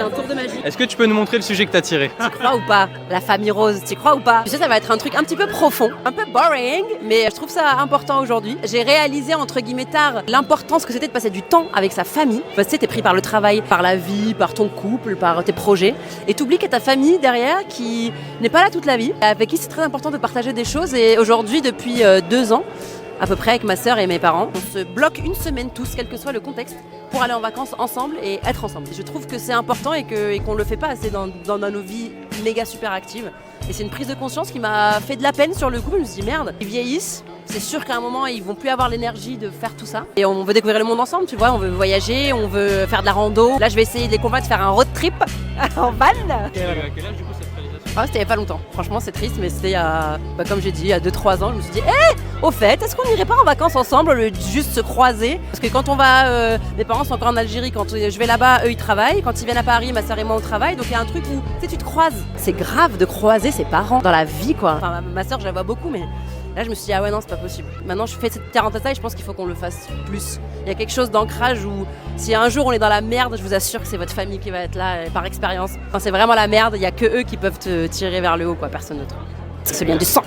c'est un tour de magie. Est-ce que tu peux nous montrer le sujet que t'as tiré? Tu crois ou pas? La famille rose, tu crois ou pas? Tu sais, ça va être un truc un petit peu profond, un peu boring, mais je trouve ça important aujourd'hui. J'ai réalisé, entre guillemets tard, l'importance que c'était de passer du temps avec sa famille. Parce que tu sais, t'es pris par le travail, par la vie, par ton couple, par tes projets. Et t'oublies qu'il y a ta famille derrière qui n'est pas là toute la vie, avec qui c'est très important de partager des choses. Et aujourd'hui, depuis 2 ans, à peu près avec ma sœur et mes parents, on se bloque une semaine tous, quel que soit le contexte, pour aller en vacances ensemble et être ensemble. Je trouve que c'est important et qu'on ne le fait pas assez dans nos vies méga super actives. Et c'est une prise de conscience qui m'a fait de la peine sur le coup. Je me suis dit merde, ils vieillissent, c'est sûr qu'à un moment ils vont plus avoir l'énergie de faire tout ça. Et on veut découvrir le monde ensemble, tu vois, on veut voyager, on veut faire de la rando. Là je vais essayer de les convaincre de faire un road trip en van. À quel âge du coup cette réalisation? C'était il n'y a pas longtemps. Franchement, c'est triste, mais c'était il y a, comme j'ai dit, il y a 2-3 ans. Je me suis dit, au fait, est-ce qu'on n'irait pas en vacances ensemble, au lieu de juste se croiser? Parce que quand on va, mes parents sont encore en Algérie, quand je vais là-bas, eux ils travaillent. Quand ils viennent à Paris, ma sœur et moi on travaille. Donc il y a un truc où tu te croises. C'est grave de croiser ses parents dans la vie, quoi. Enfin, ma sœur, je la vois beaucoup, mais là je me suis dit, ah ouais, non, c'est pas possible. Maintenant, je fais cette terre en tata et je pense qu'il faut qu'on le fasse plus. Il y a quelque chose d'ancrage où si un jour on est dans la merde, je vous assure que c'est votre famille qui va être là, par expérience. Quand c'est vraiment la merde, il y a que eux qui peuvent te tirer vers le haut, quoi, personne d'autre. C'est ce lien du sang.